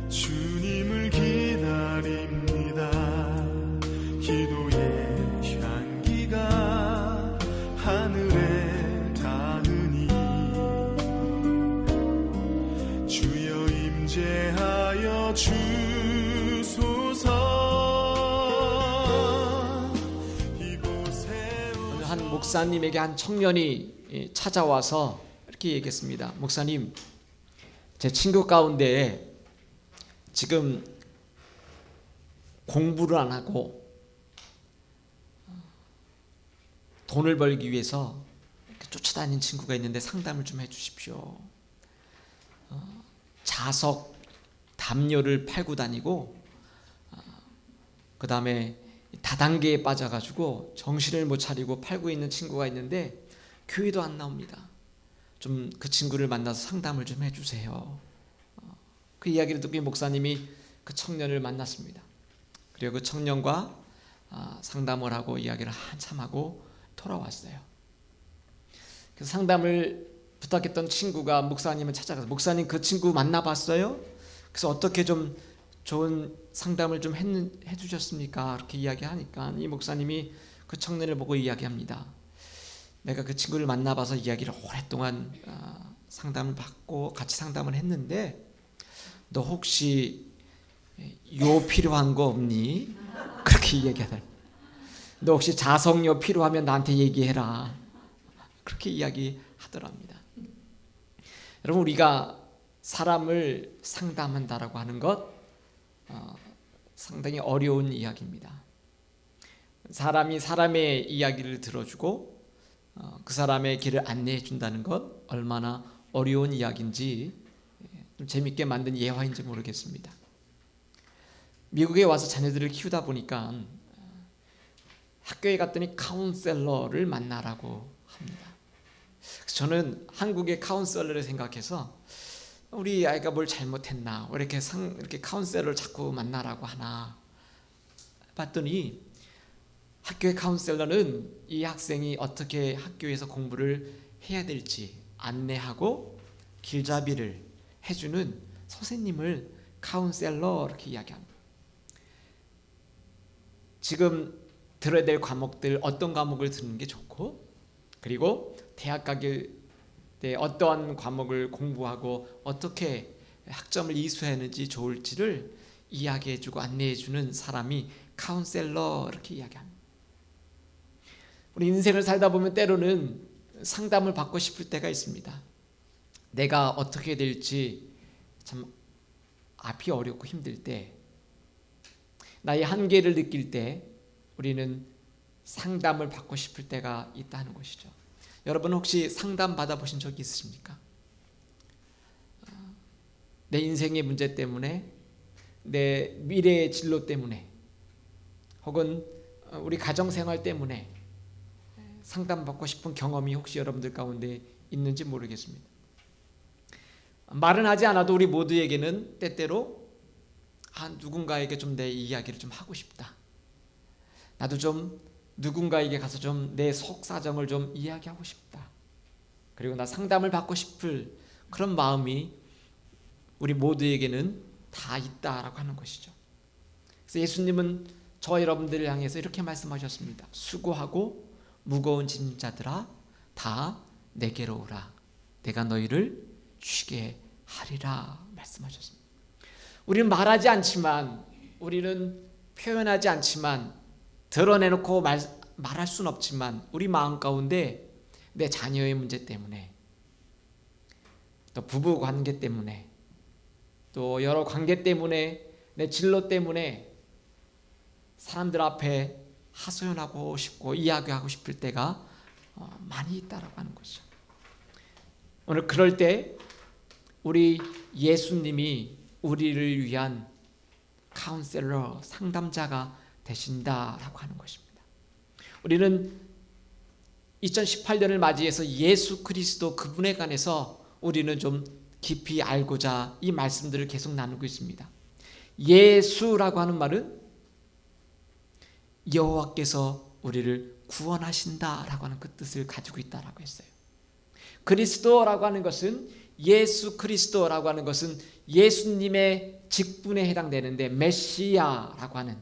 주님을 기다립니다. 기도의 향기가 하늘에 닿으니 주여 임재하여 주소서. 이곳에 오늘 한 목사님에게 한 청년이 찾아와서 이렇게 얘기했습니다. 목사님, 제 친구 가운데 지금 공부를 안 하고 돈을 벌기 위해서 쫓아다니는 친구가 있는데 상담을 좀 해주십시오. 자석, 담요를 팔고 다니고 그 다음에 다단계에 빠져가지고 정신을 못 차리고 팔고 있는 친구가 있는데 교회도 안 나옵니다. 좀 그 친구를 만나서 상담을 좀 해주세요. 그 이야기를 듣고 목사님이 그 청년을 만났습니다. 그리고 그 청년과 상담을 하고 이야기를 한참 하고 돌아왔어요. 그 상담을 부탁했던 친구가 목사님을 찾아가서, 목사님 그 친구 만나봤어요? 그래서 어떻게 좀 좋은 상담을 좀 해주셨습니까? 이렇게 이야기하니까 이 목사님이 그 청년을 보고 이야기합니다. 내가 그 친구를 만나봐서 이야기를 오랫동안 상담을 받고 같이 상담을 했는데, 너 혹시 요 필요한 거 없니? 그렇게 이야기하더라. 너 혹시 자석요 필요하면 나한테 얘기해라. 그렇게 이야기하더랍니다. 여러분, 우리가 사람을 상담한다라고 하는 것 상당히 어려운 이야기입니다. 사람이 사람의 이야기를 들어주고 그 사람의 길을 안내해 준다는 것 얼마나 어려운 이야기인지 좀 재밌게 만든 예화인지 모르겠습니다. 미국에 와서 자녀들을 키우다 보니까 학교에 갔더니 카운셀러를 만나라고 합니다. 저는 한국의 카운셀러를 생각해서 우리 아이가 뭘 잘못했나, 왜 이렇게 카운셀러를 자꾸 만나라고 하나 봤더니, 학교의 카운셀러는 이 학생이 어떻게 학교에서 공부를 해야 될지 안내하고 길잡이를 해주는 선생님을 카운셀러 이렇게 이야기합니다. 지금 들어야 될 과목들, 어떤 과목을 듣는 게 좋고, 그리고 대학 가기 때 어떠한 과목을 공부하고 어떻게 학점을 이수하는지 좋을지를 이야기해주고 안내해주는 사람이 카운셀러 이렇게 이야기합니다. 우리 인생을 살다 보면 때로는 상담을 받고 싶을 때가 있습니다. 내가 어떻게 될지 참 앞이 어렵고 힘들 때, 나의 한계를 느낄 때 우리는 상담을 받고 싶을 때가 있다는 것이죠. 여러분, 혹시 상담 받아보신 적이 있으십니까? 내 인생의 문제 때문에, 내 미래의 진로 때문에, 혹은 우리 가정생활 때문에 상담받고 싶은 경험이 혹시 여러분들 가운데 있는지 모르겠습니다. 말은 하지 않아도 우리 모두에게는 때때로 누군가에게 좀 내 이야기를 좀 하고 싶다. 나도 좀 누군가에게 가서 좀 내 속사정을 좀 이야기하고 싶다. 그리고 나 상담을 받고 싶을 그런 마음이 우리 모두에게는 다 있다라고 하는 것이죠. 그래서 예수님은 저 여러분들을 향해서 이렇게 말씀하셨습니다. 수고하고 무거운 짐 자들아 다 내게로 오라. 내가 너희를 쉬게 하리라 말씀하셨습니다. 우리는 말하지 않지만, 우리는 표현하지 않지만, 드러내놓고 말할 수는 없지만 우리 마음 가운데 내 자녀의 문제 때문에, 또 부부 관계 때문에, 또 여러 관계 때문에, 내 진로 때문에 사람들 앞에 하소연하고 싶고 이야기하고 싶을 때가 많이 있다라고 하는 거죠. 오늘 그럴 때 우리 예수님이 우리를 위한 카운셀러, 상담자가 되신다라고 하는 것입니다. 우리는 2018년을 맞이해서 예수 그리스도 그분에 관해서 우리는 좀 깊이 알고자 이 말씀들을 계속 나누고 있습니다. 예수라고 하는 말은 여호와께서 우리를 구원하신다라고 하는 그 뜻을 가지고 있다라고 했어요. 그리스도라고 하는 것은 예수 그리스도라고 하는 것은 예수님의 직분에 해당되는데, 메시아라고 하는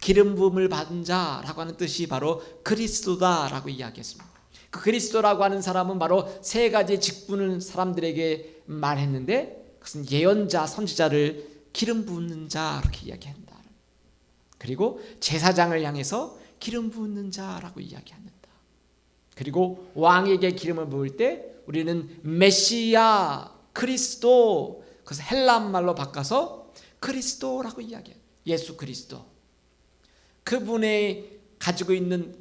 기름 부음을 받은 자라고 하는 뜻이 바로 그리스도다라고 이야기했습니다. 그 그리스도라고 하는 사람은 바로 세 가지 직분을 사람들에게 말했는데, 그것은 예언자, 선지자를 기름 붓는 자 이렇게 이야기한다. 그리고 제사장을 향해서 기름 붓는 자라고 이야기한다. 그리고 왕에게 기름을 부을 때 우리는 메시아, 그리스도, 그래서 헬라 말로 바꿔서 그리스도라고 이야기해요. 예수 그리스도. 그분의 가지고 있는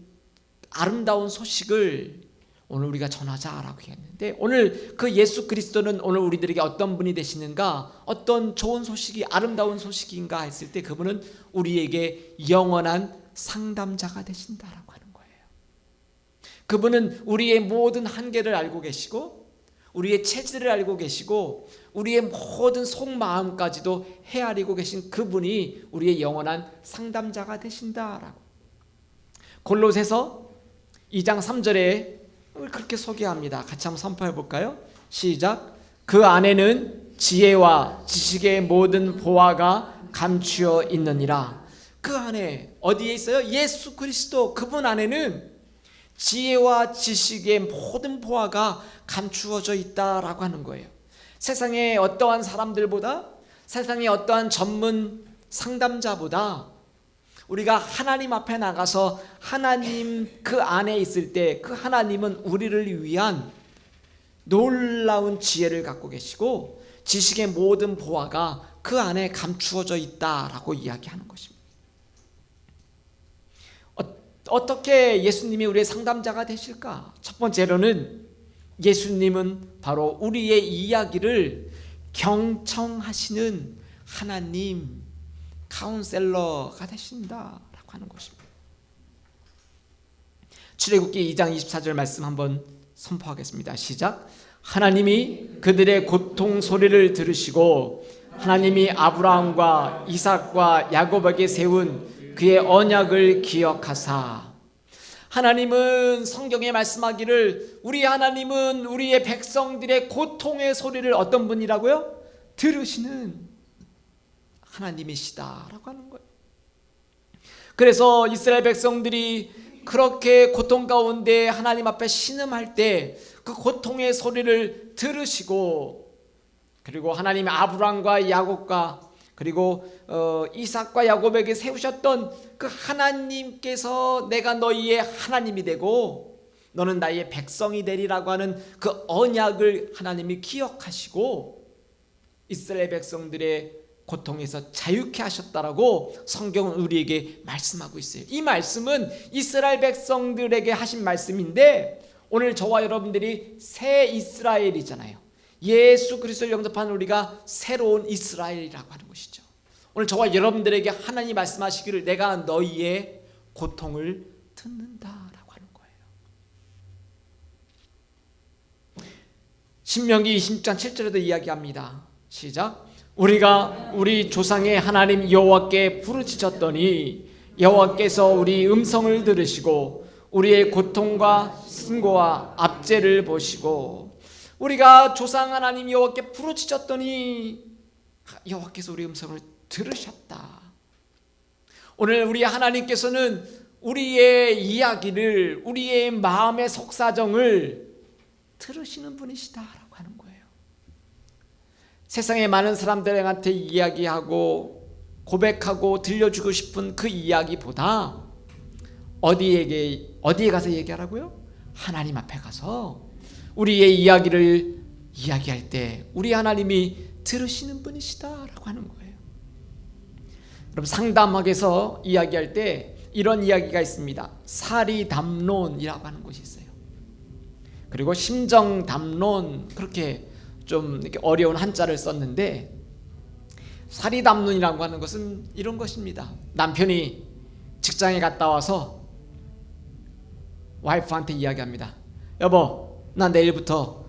아름다운 소식을 오늘 우리가 전하자라고 했는데, 오늘 그 예수 그리스도는 오늘 우리들에게 어떤 분이 되시는가, 어떤 좋은 소식이, 아름다운 소식인가 했을 때 그분은 우리에게 영원한 상담자가 되신다라고 하는 거예요. 그분은 우리의 모든 한계를 알고 계시고, 우리의 체질을 알고 계시고, 우리의 모든 속마음까지도 헤아리고 계신 그분이 우리의 영원한 상담자가 되신다라고. 골로새서 2장 3절에 그렇게 소개합니다. 같이 한번 선포해 볼까요? 시작. 그 안에는 지혜와 지식의 모든 보화가 감추어 있느니라. 그 안에 어디에 있어요? 예수 그리스도, 그분 안에는 지혜와 지식의 모든 보화가 감추어져 있다라고 하는 거예요. 세상의 어떠한 사람들보다, 세상의 어떠한 전문 상담자보다 우리가 하나님 앞에 나가서 하나님 그 안에 있을 때 그 하나님은 우리를 위한 놀라운 지혜를 갖고 계시고 지식의 모든 보화가 그 안에 감추어져 있다라고 이야기하는 것입니다. 어떻게 예수님이 우리의 상담자가 되실까? 첫 번째로는 예수님은 바로 우리의 이야기를 경청하시는 하나님, 카운셀러가 되신다라고 하는 것입니다. 출애굽기 2장 24절 말씀 한번 선포하겠습니다. 시작. 하나님이 그들의 고통 소리를 들으시고 하나님이 아브라함과 이삭과 야곱에게 세운 그의 언약을 기억하사. 하나님은 성경에 말씀하기를 우리 하나님은 우리의 백성들의 고통의 소리를 어떤 분이라고요? 들으시는 하나님이시다라고 하는 거예요. 그래서 이스라엘 백성들이 그렇게 고통 가운데 하나님 앞에 신음할 때 그 고통의 소리를 들으시고, 그리고 하나님이 아브라함과 야곱과 그리고 이삭과 야곱에게 세우셨던 그 하나님께서 내가 너희의 하나님이 되고 너는 나의 백성이 되리라고 하는 그 언약을 하나님이 기억하시고 이스라엘 백성들의 고통에서 자유케 하셨다라고 성경은 우리에게 말씀하고 있어요. 이 말씀은 이스라엘 백성들에게 하신 말씀인데, 오늘 저와 여러분들이 새 이스라엘이잖아요. 예수 그리스도를 영접한 우리가 새로운 이스라엘이라고 하는 것이죠. 오늘 저와 여러분들에게 하나님이 말씀하시기를 내가 너희의 고통을 듣는다라고 하는 거예요. 신명기 20장 7절에도 이야기합니다. 시작. 우리가 우리 조상의 하나님 여호와께 부르짖었더니 여호와께서 우리 음성을 들으시고 우리의 고통과 신고와 압제를 보시고. 우리가 조상 하나님 여호와께 부르짖었더니 여호와께서 우리 음성을 들으셨다. 오늘 우리 하나님께서는 우리의 이야기를, 우리의 마음의 속사정을 들으시는 분이시다라고 하는 거예요. 세상에 많은 사람들한테 이야기하고 고백하고 들려주고 싶은 그 이야기보다 어디에 가서 얘기하라고요? 하나님 앞에 가서 우리의 이야기를 이야기할 때 우리 하나님이 들으시는 분이시다라고 하는 거예요. 여러분, 상담학에서 이야기할 때 이런 이야기가 있습니다. 사리담론이라고 하는 것이 있어요. 그리고 심정담론, 그렇게 좀 이렇게 어려운 한자를 썼는데, 사리담론이라고 하는 것은 이런 것입니다. 남편이 직장에 갔다 와서 와이프한테 이야기합니다. 여보, 나 내일부터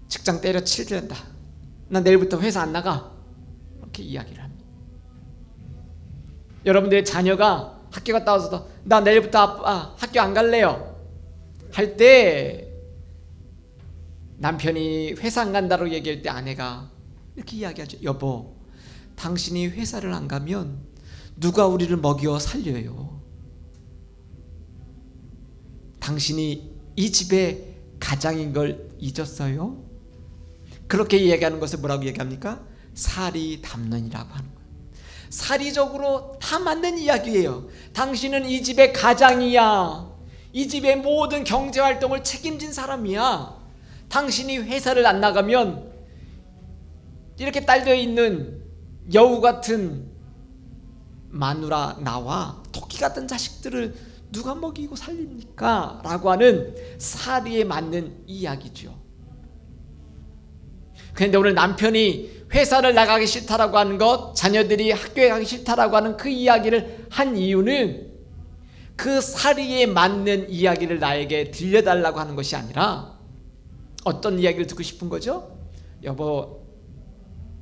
직장 때려칠 된다. 나 내일부터 회사 안 나가. 이렇게 이야기를 합니다. 여러분들의 자녀가 학교 갔다 와서 나 내일부터 학교 안 갈래요 할 때 남편이 회사 안 간다고 얘기할 때 아내가 이렇게 이야기하죠. 여보, 당신이 회사를 안 가면 누가 우리를 먹여 살려요? 당신이 이 집의 가장인 걸 잊었어요? 그렇게 이야기하는 것을 뭐라고 얘기합니까? 사리 담론이라고 하는 거예요. 사리적으로 다 맞는 이야기예요. 당신은 이 집의 가장이야. 이 집의 모든 경제활동을 책임진 사람이야. 당신이 회사를 안 나가면 이렇게 딸려 있는 여우 같은 마누라 나와 토끼 같은 자식들을 누가 먹이고 살립니까? 라고 하는 사리에 맞는 이야기죠. 그런데 오늘 남편이 회사를 나가기 싫다라고 하는 것, 자녀들이 학교에 가기 싫다라고 하는 그 이야기를 한 이유는 그 사리에 맞는 이야기를 나에게 들려달라고 하는 것이 아니라 어떤 이야기를 듣고 싶은 거죠? 여보,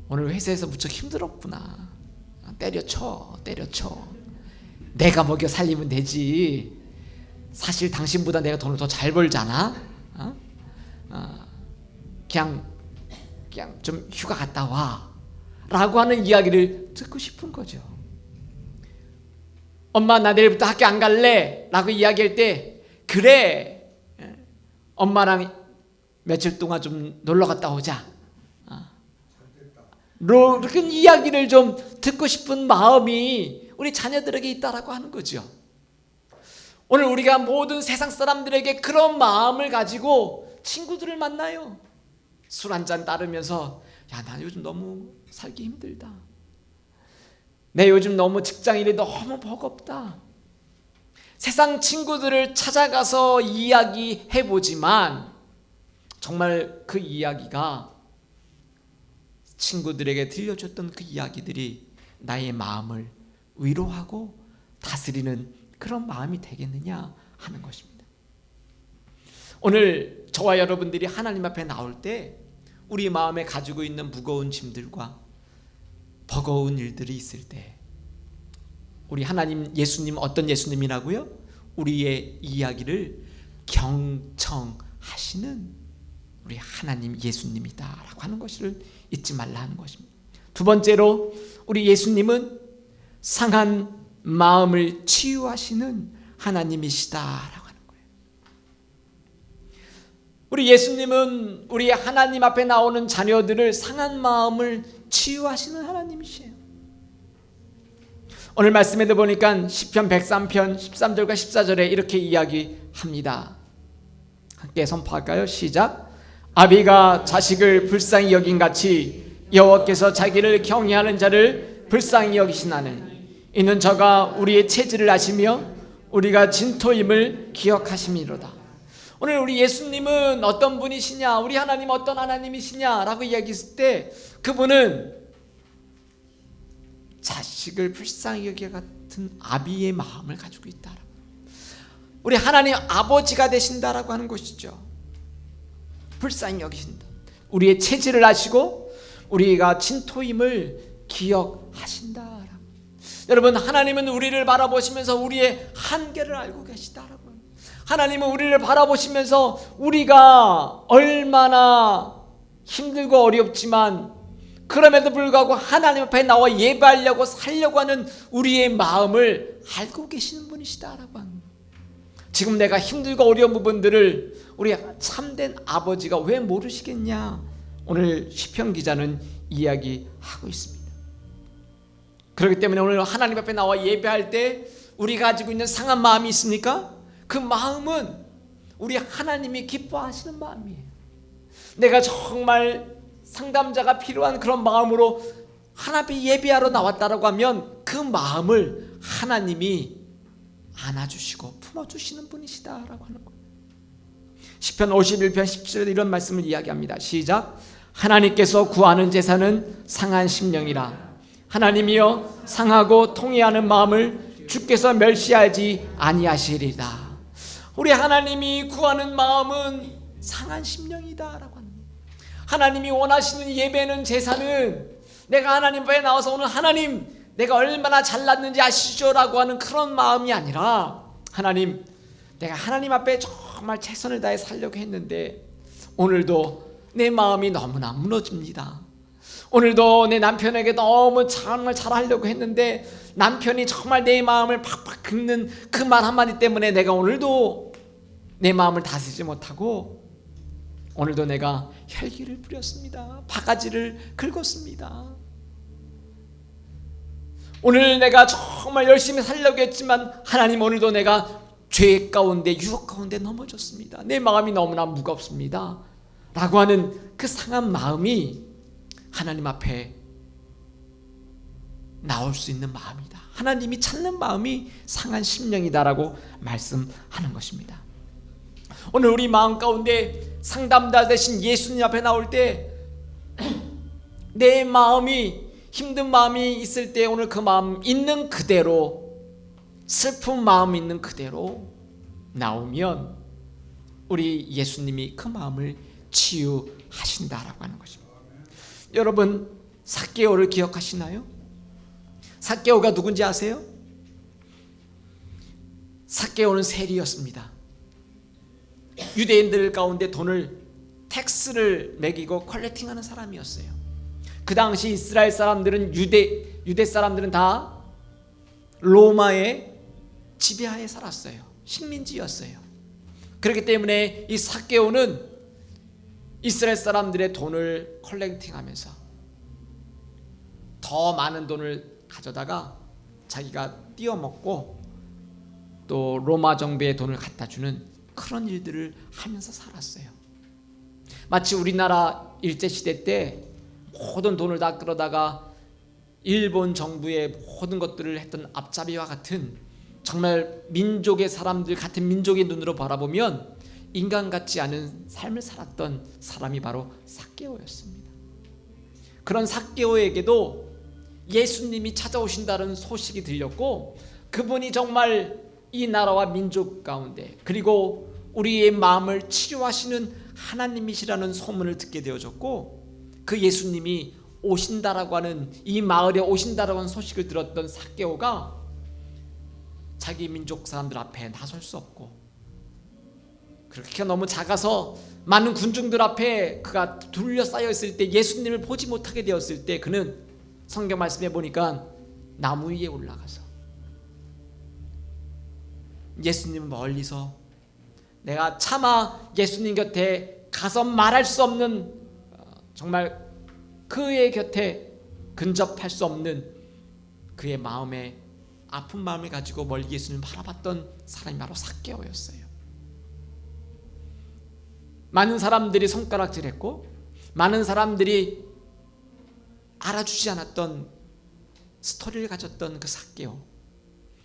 오늘 회사에서 무척 힘들었구나. 때려쳐. 내가 먹여 살리면 되지. 사실 당신보다 내가 돈을 더 잘 벌잖아. 그냥 좀 휴가 갔다 와 라고 하는 이야기를 듣고 싶은 거죠. 엄마, 나 내일부터 학교 안 갈래 라고 이야기할 때, 그래, 엄마랑 며칠 동안 좀 놀러 갔다 오자, 이렇게 이야기를 좀 듣고 싶은 마음이 우리 자녀들에게 있다라고 하는 거죠. 오늘 우리가 모든 세상 사람들에게 그런 마음을 가지고 친구들을 만나요. 술 한잔 따르면서, 야, 나 요즘 너무 살기 힘들다. 내 요즘 너무 직장일이 너무 버겁다. 세상 친구들을 찾아가서 이야기해보지만 정말 그 이야기가, 친구들에게 들려줬던 그 이야기들이 나의 마음을 위로하고 다스리는 그런 마음이 되겠느냐 하는 것입니다. 오늘 저와 여러분들이 하나님 앞에 나올 때 우리 마음에 가지고 있는 무거운 짐들과 버거운 일들이 있을 때, 우리 하나님, 예수님, 어떤 예수님이라고요? 우리의 이야기를 경청하시는 우리 하나님 예수님이다 라고 하는 것을 잊지 말라 하는 것입니다. 두 번째로, 우리 예수님은 상한 마음을 치유하시는 하나님이시다 라고 하는 거예요. 우리 예수님은 우리 하나님 앞에 나오는 자녀들을 상한 마음을 치유하시는 하나님이시에요. 오늘 말씀에도 보니까 시편 103편 13절과 14절에 이렇게 이야기합니다. 함께 선포할까요? 시작. 아비가 자식을 불쌍히 여긴 같이 여호와께서 자기를 경외하는 자를 불쌍히 여기시나니 이는 저가 우리의 체질을 아시며 우리가 진토임을 기억하심이로다. 오늘 우리 예수님은 어떤 분이시냐, 우리 하나님 어떤 하나님이시냐라고 이야기했을 때, 그분은 자식을 불쌍히 여기 같은 아비의 마음을 가지고 있다. 우리 하나님 아버지가 되신다라고 하는 것이죠. 불쌍히 여기신다. 우리의 체질을 아시고 우리가 진토임을 기억하신다. 여러분, 하나님은 우리를 바라보시면서 우리의 한계를 알고 계시다라고. 하나님은 우리를 바라보시면서 우리가 얼마나 힘들고 어렵지만 그럼에도 불구하고 하나님 앞에 나와 예배하려고 살려고 하는 우리의 마음을 알고 계시는 분이시다라고 합니다. 지금 내가 힘들고 어려운 부분들을 우리 참된 아버지가 왜 모르시겠냐, 오늘 시편 기자는 이야기하고 있습니다. 그렇기 때문에 오늘 하나님 앞에 나와 예배할 때 우리가 가지고 있는 상한 마음이 있습니까? 그 마음은 우리 하나님이 기뻐하시는 마음이에요. 내가 정말 상담자가 필요한 그런 마음으로 하나님 앞에 예배하러 나왔다라고 하면 그 마음을 하나님이 안아주시고 품어주시는 분이시다라고 하는 거예요. 시편 51편 17절에 이런 말씀을 이야기합니다. 시작. 하나님께서 구하는 제사는 상한 심령이라. 하나님이여 상하고 통회하는 마음을 주께서 멸시하지 아니하시리다. 우리 하나님이 구하는 마음은 상한 심령이다라고 합니다. 하나님이 원하시는 예배는, 제사는 내가 하나님 앞에 나와서 오늘 하나님 내가 얼마나 잘났는지 아시죠라고 하는 그런 마음이 아니라, 하나님 내가 하나님 앞에 정말 최선을 다해 살려고 했는데 오늘도 내 마음이 너무나 무너집니다. 오늘도 내 남편에게 너무 정말 잘하려고 했는데 남편이 정말 내 마음을 팍팍 긁는 그 말 한마디 때문에 내가 오늘도 내 마음을 다스리지 못하고 오늘도 내가 혈기를 부렸습니다. 바가지를 긁었습니다. 오늘 내가 정말 열심히 살려고 했지만 하나님, 오늘도 내가 죄 가운데 유혹 가운데 넘어졌습니다. 내 마음이 너무나 무겁습니다 라고 하는 그 상한 마음이 하나님 앞에 나올 수 있는 마음이다. 하나님이 찾는 마음이 상한 심령이다라고 말씀하는 것입니다. 오늘 우리 마음 가운데 상담자 되신 예수님 앞에 나올 때 내 마음이 힘든 마음이 있을 때 오늘 그 마음 있는 그대로, 슬픈 마음 있는 그대로 나오면 우리 예수님이 그 마음을 치유하신다라고 하는 것입니다. 여러분, 삭개오를 기억하시나요? 삭개오가 누군지 아세요? 삭개오는 세리였습니다. 유대인들 가운데 돈을, 텍스를 매기고 컬렉팅하는 사람이었어요. 그 당시 이스라엘 사람들은, 유대 사람들은 다 로마의 지배하에 살았어요. 식민지였어요. 그렇기 때문에 이 삭개오는 이스라엘 사람들의 돈을 컬렉팅하면서 더 많은 돈을 가져다가 자기가 띄어먹고 또 로마 정부의 돈을 갖다 주는 그런 일들을 하면서 살았어요. 마치 우리나라 일제시대 때 모든 돈을 다 끌어다가 일본 정부의 모든 것들을 했던 앞잡이와 같은, 정말 민족의 사람들 같은 민족의 눈으로 바라보면 인간 같지 않은 삶을 살았던 사람이 바로 삭개오였습니다. 그런 삭개오에게도 예수님이 찾아오신다는 소식이 들렸고, 그분이 정말 이 나라와 민족 가운데 그리고 우리의 마음을 치료하시는 하나님이시라는 소문을 듣게 되어졌고, 그 예수님이 오신다라고 하는, 이 마을에 오신다라고 하는 소식을 들었던 삭개오가 자기 민족 사람들 앞에 나설 수 없고, 그렇게 너무 작아서 많은 군중들 앞에 그가 둘러싸여 있을 때, 예수님을 보지 못하게 되었을 때, 그는 성경 말씀에 보니까 나무 위에 올라가서 예수님을 멀리서, 내가 차마 예수님 곁에 가서 말할 수 없는, 정말 그의 곁에 근접할 수 없는 그의 마음에 아픈 마음을 가지고 멀리 예수님을 바라봤던 사람이 바로 삭개오였어요. 많은 사람들이 손가락질했고 많은 사람들이 알아주지 않았던 스토리를 가졌던 그 삭개오.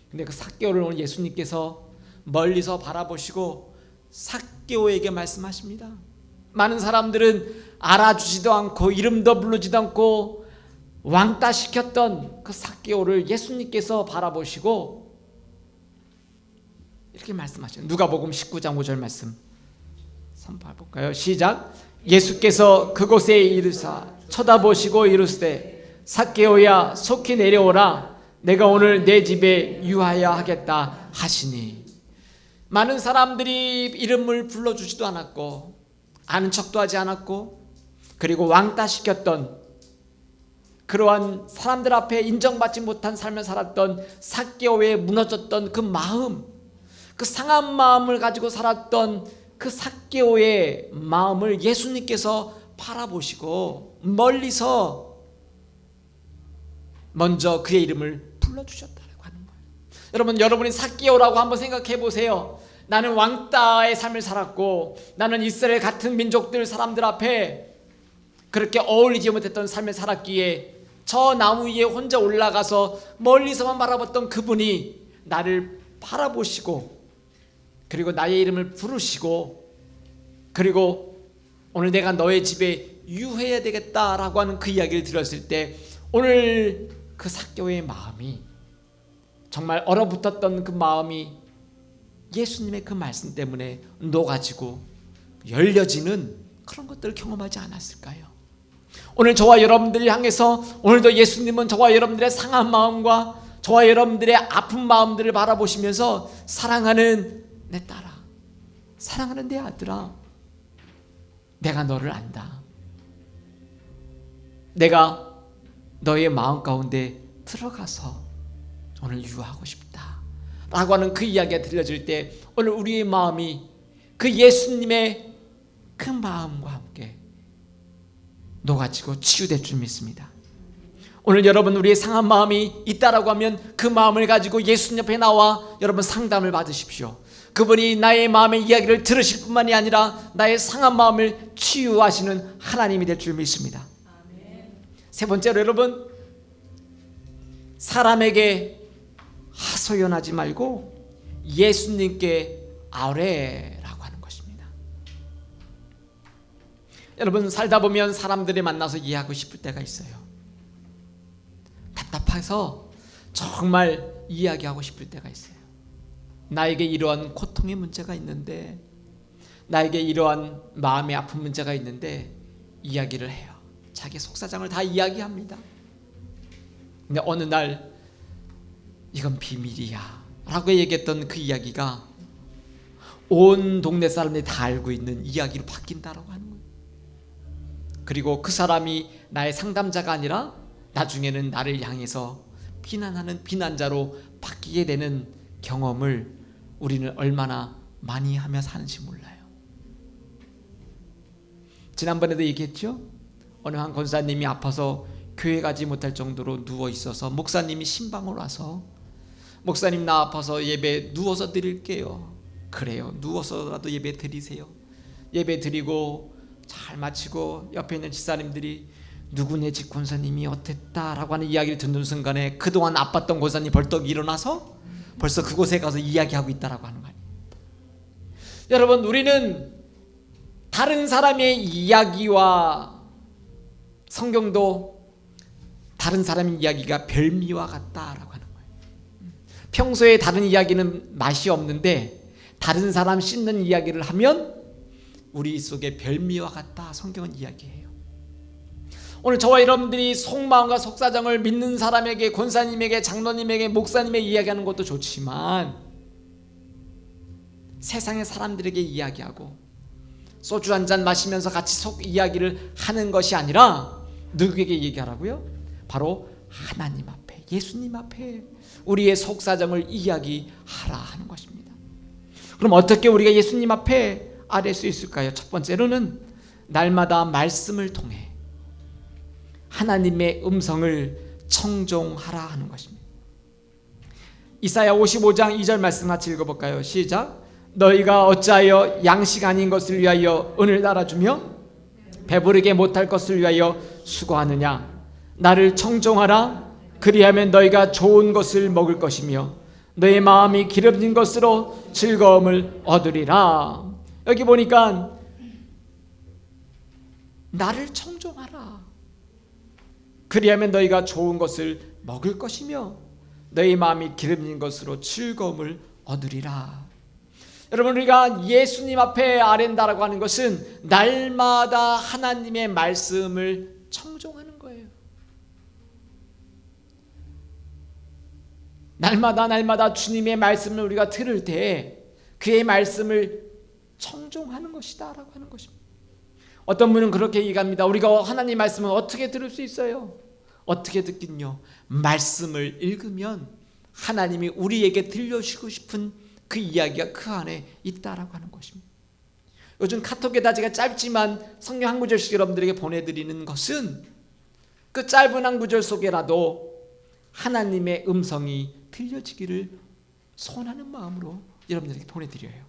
근데 그 삭개오를 오늘 예수님께서 멀리서 바라보시고 삭개오에게 말씀하십니다. 많은 사람들은 알아주지도 않고 이름도 부르지도 않고 왕따 시켰던 그 삭개오를 예수님께서 바라보시고 이렇게 말씀하셔요. 누가복음 19장 5절 말씀 선포해 볼까요? 시작. 예수께서 그곳에 이르사 쳐다보시고 이르시되 삭개오야 속히 내려오라, 내가 오늘 내 집에 유하여 하겠다 하시니. 많은 사람들이 이름을 불러주지도 않았고 아는 척도 하지 않았고, 그리고 왕따시켰던, 그러한 사람들 앞에 인정받지 못한 삶을 살았던 삭개오에 무너졌던 그 마음, 그 상한 마음을 가지고 살았던 그 삭개오의 마음을 예수님께서 바라보시고 멀리서 먼저 그의 이름을 불러주셨다고 하는 거예요. 여러분, 여러분이 삭개오라고 한번 생각해 보세요. 나는 왕따의 삶을 살았고 나는 이스라엘 같은 민족들 사람들 앞에 그렇게 어울리지 못했던 삶을 살았기에 저 나무 위에 혼자 올라가서 멀리서만 바라봤던 그분이 나를 바라보시고 그리고 나의 이름을 부르시고 그리고 오늘 내가 너의 집에 유해야 되겠다라고 하는 그 이야기를 들었을 때 오늘 그 삭개오의 마음이, 정말 얼어붙었던 그 마음이 예수님의 그 말씀 때문에 녹아지고 열려지는 그런 것들을 경험하지 않았을까요? 오늘 저와 여러분들을 향해서 오늘도 예수님은 저와 여러분들의 상한 마음과 저와 여러분들의 아픈 마음들을 바라보시면서 사랑하는 내 딸아, 사랑하는 내 아들아, 내가 너를 안다. 내가 너의 마음 가운데 들어가서 오늘 유하고 싶다 라고 하는 그 이야기가 들려질 때 오늘 우리의 마음이 그 예수님의 그 마음과 함께 녹아지고 치유될 줄 믿습니다. 오늘 여러분 우리의 상한 마음이 있다라고 하면 그 마음을 가지고 예수님 옆에 나와 여러분 상담을 받으십시오. 그분이 나의 마음의 이야기를 들으실 뿐만이 아니라 나의 상한 마음을 치유하시는 하나님이 될 줄 믿습니다. 세 번째로 여러분, 사람에게 하소연하지 말고 예수님께 아뢰라고 하는 것입니다. 여러분 살다 보면 사람들이 만나서 이해하고 싶을 때가 있어요. 답답해서 정말 이야기하고 싶을 때가 있어요. 나에게 이러한 고통의 문제가 있는데, 나에게 이러한 마음의 아픈 문제가 있는데 이야기를 해요. 자기 속사정을 다 이야기합니다. 근데 어느 날 이건 비밀이야 라고 얘기했던 그 이야기가 온 동네 사람들이 다 알고 있는 이야기로 바뀐다라고 하는 거예요. 그리고 그 사람이 나의 상담자가 아니라 나중에는 나를 향해서 비난하는 비난자로 바뀌게 되는 경험을 우리는 얼마나 많이 하며 사는지 몰라요. 지난번에도 얘기했죠. 어느 한 권사님이 아파서 교회 가지 못할 정도로 누워 있어서 목사님이 신방으로 와서 목사님 나 아파서 예배 누워서 드릴게요. 그래요, 누워서라도 예배 드리세요. 예배 드리고 잘 마치고 옆에 있는 집사님들이 누구네 집 권사님이 어땠다라고 하는 이야기를 듣는 순간에 그동안 아팠던 권사님이 벌떡 일어나서 벌써 그곳에 가서 이야기하고 있다라고 하는 거 아니에요. 여러분 우리는 다른 사람의 이야기와 성경도 다른 사람의 이야기가 별미와 같다라고 하는 거예요. 평소에 다른 이야기는 맛이 없는데 다른 사람 씹는 이야기를 하면 우리 속에 별미와 같다, 성경은 이야기해요. 오늘 저와 여러분들이 속마음과 속사정을 믿는 사람에게, 권사님에게, 장로님에게, 목사님에게 이야기하는 것도 좋지만 세상의 사람들에게 이야기하고 소주 한잔 마시면서 같이 속 이야기를 하는 것이 아니라 누구에게 얘기하라고요? 바로 하나님 앞에, 예수님 앞에 우리의 속사정을 이야기하라 하는 것입니다. 그럼 어떻게 우리가 예수님 앞에 아뢰 수 있을까요? 첫 번째로는 날마다 말씀을 통해 하나님의 음성을 청종하라 하는 것입니다. 이사야 55장 2절 말씀 같이 읽어볼까요? 시작. 너희가 어찌하여 양식 아닌 것을 위하여 은을 달아주며 배부르게 못할 것을 위하여 수고하느냐. 나를 청종하라. 그리하면 너희가 좋은 것을 먹을 것이며 너희 마음이 기름진 것으로 즐거움을 얻으리라. 여기 보니까 나를 청종하라. 그리하면 너희가 좋은 것을 먹을 것이며 너희 마음이 기름진 것으로 즐거움을 얻으리라. 여러분 우리가 예수님 앞에 아랜다라고 하는 것은 날마다 하나님의 말씀을 청종하는 거예요. 날마다 주님의 말씀을 우리가 들을 때 그의 말씀을 청종하는 것이다 라고 하는 것입니다. 어떤 분은 그렇게 얘기합니다. 우리가 하나님 말씀을 어떻게 들을 수 있어요? 어떻게 듣긴요? 말씀을 읽으면 하나님이 우리에게 들려주고 싶은 그 이야기가 그 안에 있다라고 하는 것입니다. 요즘 카톡에다 제가 짧지만 성경 한 구절씩 여러분들에게 보내드리는 것은 그 짧은 한 구절 속에라도 하나님의 음성이 들려지기를 소원하는 마음으로 여러분들에게 보내드려요.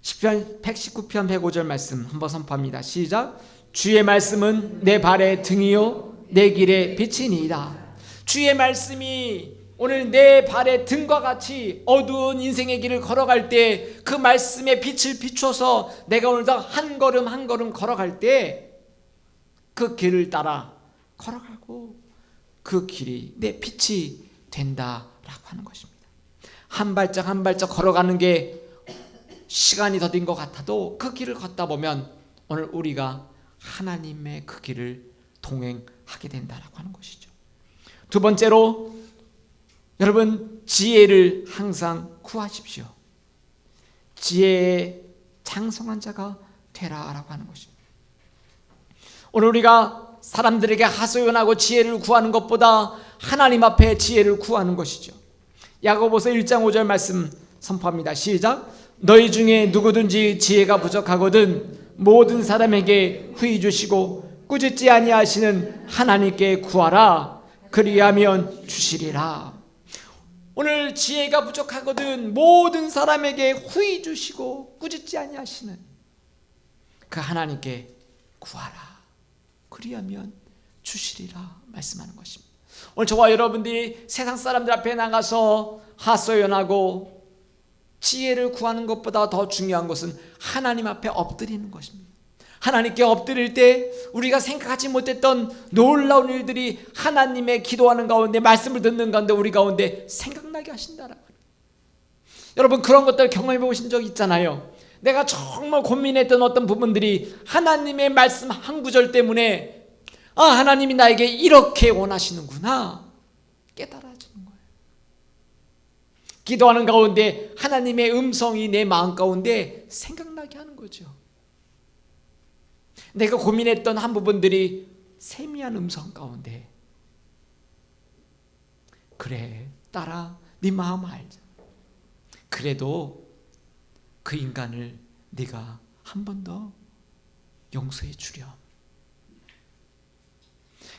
시편 119편 105절 말씀 한번 선포합니다. 시작. 주의 말씀은 내 발의 등이요 내 길의 빛이니이다. 주의 말씀이 오늘 내 발의 등과 같이 어두운 인생의 길을 걸어갈 때 그 말씀의 빛을 비춰서 내가 오늘도 한 걸음 한 걸음 걸어갈 때 그 길을 따라 걸어가고 그 길이 내 빛이 된다라고 하는 것입니다. 한 발짝 한 발짝 걸어가는 게 시간이 더딘 것 같아도 그 길을 걷다 보면 오늘 우리가 하나님의 그 길을 동행하게 된다라고 하는 것이죠. 두 번째로 여러분 지혜를 항상 구하십시오. 지혜의 장성한 자가 되라라고 하는 것입니다. 오늘 우리가 사람들에게 하소연하고 지혜를 구하는 것보다 하나님 앞에 지혜를 구하는 것이죠. 야고보서 1장 5절 말씀 선포합니다. 시작. 너희 중에 누구든지 지혜가 부족하거든 모든 사람에게 후히 주시고 꾸짖지 아니하시는 하나님께 구하라. 그리하면 주시리라. 오늘 지혜가 부족하거든 모든 사람에게 후히 주시고 꾸짖지 아니하시는 그 하나님께 구하라. 그리하면 주시리라 말씀하는 것입니다. 오늘 저와 여러분들이 세상 사람들 앞에 나가서 하소연하고 지혜를 구하는 것보다 더 중요한 것은 하나님 앞에 엎드리는 것입니다. 하나님께 엎드릴 때 우리가 생각하지 못했던 놀라운 일들이 하나님의 기도하는 가운데, 말씀을 듣는 가운데 우리 가운데 생각나게 하신다라고. 여러분, 그런 것들 경험해 보신 적 있잖아요. 내가 정말 고민했던 어떤 부분들이 하나님의 말씀 한 구절 때문에 하나님이 나에게 이렇게 원하시는구나 깨달아지는 거예요. 기도하는 가운데 하나님의 음성이 내 마음 가운데 생각나게 하는 거죠. 내가 고민했던 한 부분들이 세미한 음성 가운데, 그래 딸아 네 마음 알자. 그래도 그 인간을 네가 한 번 더 용서해 주렴.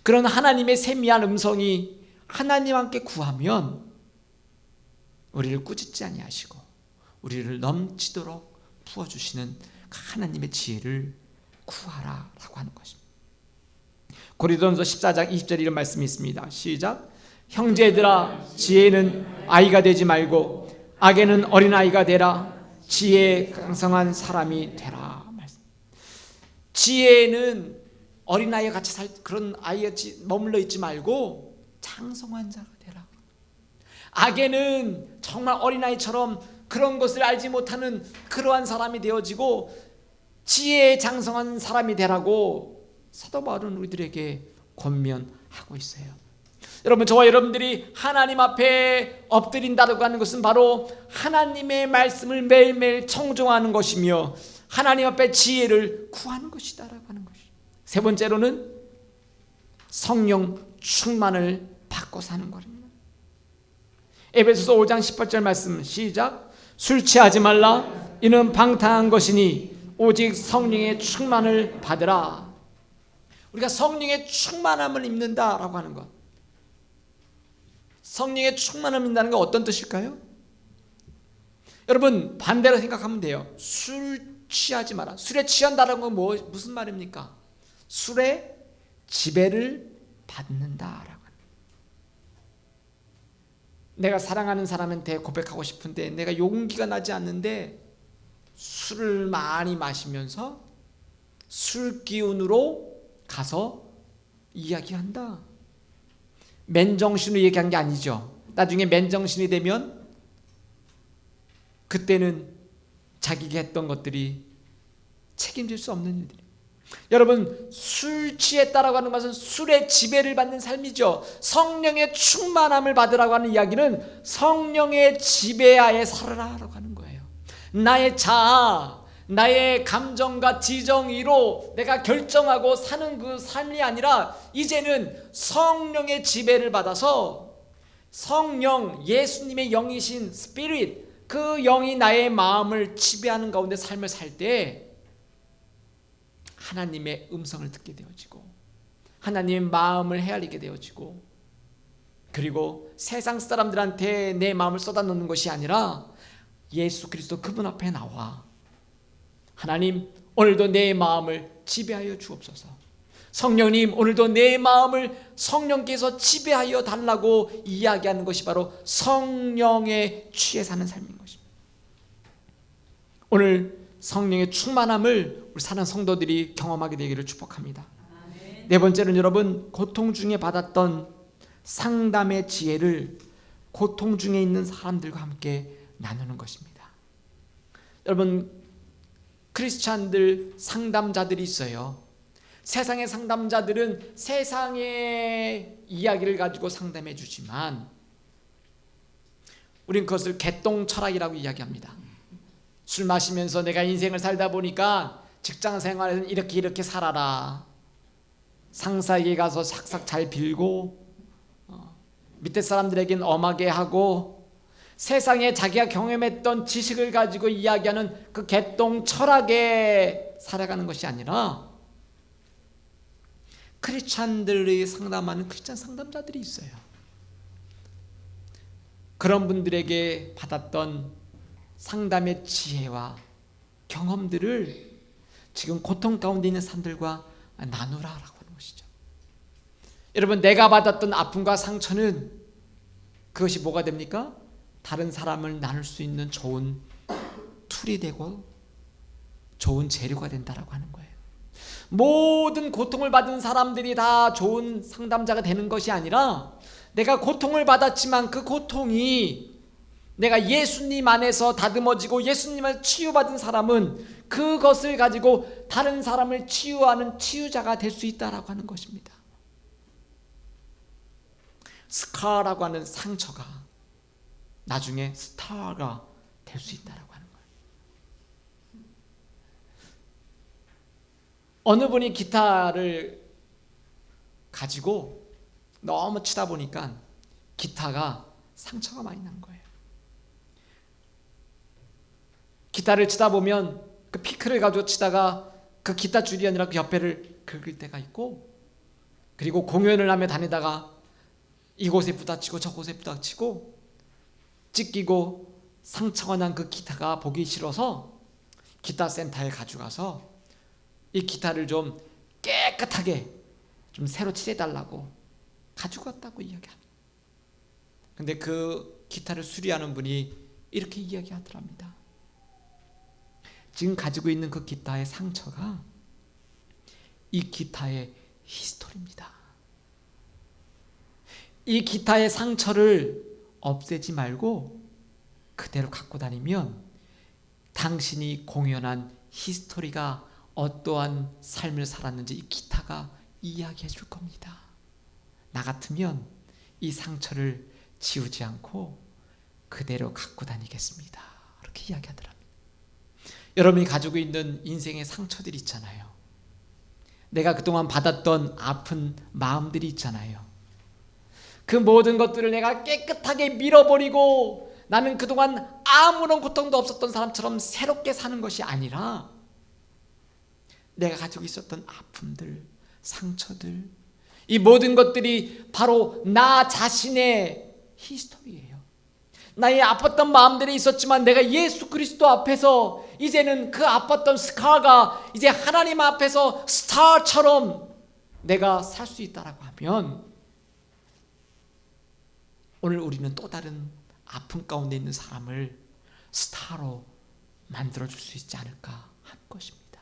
그런 하나님의 세미한 음성이 하나님 함께 구하면 우리를 꾸짖지 아니하시고 우리를 넘치도록 부어주시는 하나님의 지혜를 구하라라고 하는 것입니다. 고린도전서 14장 20절 이런 말씀이 있습니다. 시작. 형제들아 지혜는 아이가 되지 말고 악에는 어린아이가 되라. 지혜에 강성한 사람이 되라. 지혜는 어린아이와 같이 그런 아이같이 머물러 있지 말고 장성한 자가 되라. 악에는 정말 어린아이처럼 그런 것을 알지 못하는 그러한 사람이 되어지고 지혜에 장성한 사람이 되라고 사도 바울은 우리들에게 권면하고 있어요. 여러분, 저와 여러분들이 하나님 앞에 엎드린다고 하는 것은 바로 하나님의 말씀을 매일매일 청종하는 것이며 하나님 앞에 지혜를 구하는 것이다라고 하는 것이죠. 세 번째로는 성령 충만을 받고 사는 것입니다. 에베소서 5장 18절 말씀 시작. 술 취하지 말라. 이는 방탕한 것이니 오직 성령의 충만을 받으라. 우리가 성령의 충만함을 입는다라고 하는 것. 성령의 충만함을 입는다는 건 어떤 뜻일까요? 여러분, 반대로 생각하면 돼요. 술 취하지 마라. 술에 취한다는 건 무슨 말입니까? 술에 지배를 받는다라고. 내가 사랑하는 사람한테 고백하고 싶은데 내가 용기가 나지 않는데 술을 많이 마시면서 술 기운으로 가서 이야기한다. 맨정신으로 얘기한 게 아니죠. 나중에 맨정신이 되면 그때는 자기가 했던 것들이 책임질 수 없는 일들이. 여러분, 술 취했다라고 하는 것은 술의 지배를 받는 삶이죠. 성령의 충만함을 받으라고 하는 이야기는 성령의 지배하에 살아라라고 하는 거예요. 나의 자아, 나의 감정과 지정의로 내가 결정하고 사는 그 삶이 아니라 이제는 성령의 지배를 받아서 성령, 예수님의 영이신 스피릿, 그 영이 나의 마음을 지배하는 가운데 삶을 살 때 하나님의 음성을 듣게 되어지고 하나님의 마음을 헤아리게 되어지고, 그리고 세상 사람들한테 내 마음을 쏟아놓는 것이 아니라 예수 그리스도 그분 앞에 나와 하나님 오늘도 내 마음을 지배하여 주옵소서. 성령님 오늘도 내 마음을 성령께서 지배하여 달라고 이야기하는 것이 바로 성령에 취해 사는 삶인 것입니다. 오늘 성령의 충만함을 우리 사는 성도들이 경험하게 되기를 축복합니다. 네 번째는 여러분, 고통 중에 받았던 상담의 지혜를 고통 중에 있는 사람들과 함께 나누는 것입니다. 여러분, 크리스찬들 상담자들이 있어요. 세상의 상담자들은 세상의 이야기를 가지고 상담해 주지만 우린 그것을 개똥 철학이라고 이야기합니다. 술 마시면서 내가 인생을 살다 보니까 직장 생활에서는 이렇게 살아라. 상사에게 가서 싹싹 잘 빌고 밑에 사람들에겐 엄하게 하고 세상에 자기가 경험했던 지식을 가지고 이야기하는 그 개똥 철학에 살아가는 것이 아니라 크리스찬들이 상담하는 크리스찬 상담자들이 있어요. 그런 분들에게 받았던 상담의 지혜와 경험들을 지금 고통 가운데 있는 사람들과 나누라라고 하는 것이죠. 여러분, 내가 받았던 아픔과 상처는 그것이 뭐가 됩니까? 다른 사람을 나눌 수 있는 좋은 툴이 되고 좋은 재료가 된다라고 하는 거예요. 모든 고통을 받은 사람들이 다 좋은 상담자가 되는 것이 아니라 내가 고통을 받았지만 그 고통이 내가 예수님 안에서 다듬어지고 예수님을 치유받은 사람은 그것을 가지고 다른 사람을 치유하는 치유자가 될 수 있다라고 하는 것입니다. 스카라고 하는 상처가 나중에 스타가 될 수 있다라고 하는 거예요. 어느 분이 기타를 가지고 너무 치다 보니까 기타가 상처가 많이 난 거예요. 기타를 치다 보면 그 피크를 가지고 치다가 그 기타 줄이 아니라 그 옆에를 긁을 때가 있고, 그리고 공연을 하며 다니다가 이곳에 부딪히고 저곳에 부딪히고 찢기고 상처가 난 그 기타가 보기 싫어서 기타 센터에 가져가서 이 기타를 좀 깨끗하게 좀 새로 칠해달라고 가지고 왔다고 이야기합니다. 근데 그 기타를 수리하는 분이 이렇게 이야기하더랍니다. 지금 가지고 있는 그 기타의 상처가 이 기타의 히스토리입니다. 이 기타의 상처를 없애지 말고 그대로 갖고 다니면 당신이 공연한 히스토리가 어떠한 삶을 살았는지 이 기타가 이야기해 줄 겁니다. 나 같으면 이 상처를 지우지 않고 그대로 갖고 다니겠습니다. 그렇게 이야기하더랍니다. 여러분이 가지고 있는 인생의 상처들이 있잖아요. 내가 그동안 받았던 아픈 마음들이 있잖아요. 그 모든 것들을 내가 깨끗하게 밀어버리고 나는 그동안 아무런 고통도 없었던 사람처럼 새롭게 사는 것이 아니라 내가 가지고 있었던 아픔들, 상처들, 이 모든 것들이 바로 나 자신의 히스토리예요. 나의 아팠던 마음들이 있었지만 내가 예수 그리스도 앞에서 이제는 그 아팠던 스카가 이제 하나님 앞에서 스타처럼 내가 살 수 있다라고 하면 오늘 우리는 또 다른 아픔 가운데 있는 사람을 스타로 만들어줄 수 있지 않을까 하는 것입니다.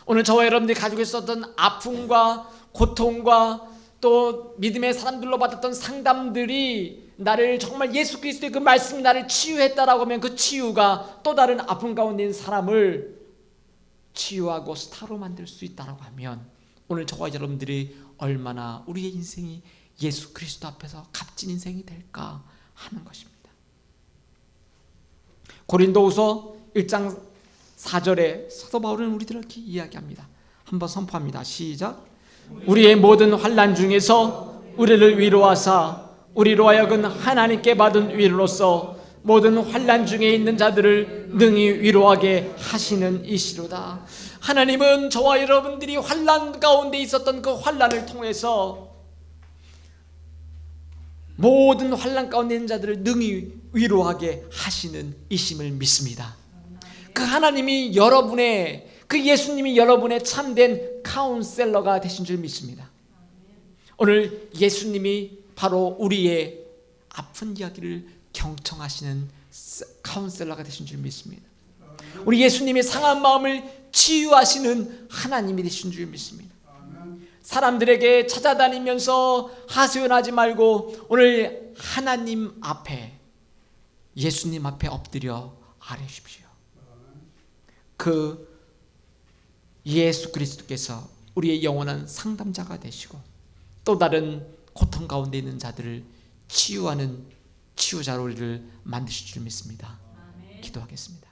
오늘 저와 여러분들이 가지고 있었던 아픔과 고통과 또 믿음의 사람들로 받았던 상담들이 나를 정말 예수 그리스도의 그 말씀이 나를 치유했다라고 하면 그 치유가 또 다른 아픔 가운데 있는 사람을 치유하고 스타로 만들 수 있다라고 하면 오늘 저와 여러분들이 얼마나 우리의 인생이 예수 그리스도 앞에서 값진 인생이 될까 하는 것입니다. 고린도후서 1장 4절에 사도 바울은 우리들을 이렇게 이야기합니다. 한번 선포합니다. 시작. 우리의 모든 환난 중에서 우리를 위로하사 우리로 하여금 하나님께 받은 위로로서 모든 환난 중에 있는 자들을 능히 위로하게 하시는 이시로다. 하나님은 저와 여러분들이 환난 가운데 있었던 그 환난을 통해서 모든 환난 가운데 있는 자들을 능히 위로하게 하시는 이심을 믿습니다. 그 하나님이 여러분의 그 예수님이 여러분의 참된 카운셀러가 되신 줄 믿습니다. 오늘 예수님이 바로 우리의 아픈 이야기를 경청하시는 카운셀러가 되신 줄 믿습니다. 우리 예수님의 상한 마음을 치유하시는 하나님이 되신 줄 믿습니다. 사람들에게 찾아다니면서 하소연하지 말고 오늘 하나님 앞에 예수님 앞에 엎드려 아뢰십시오. 그 예수 그리스도께서 우리의 영원한 상담자가 되시고 또 다른 고통 가운데 있는 자들을 치유하는 치유자로 우리를 만드실 줄 믿습니다. 기도하겠습니다.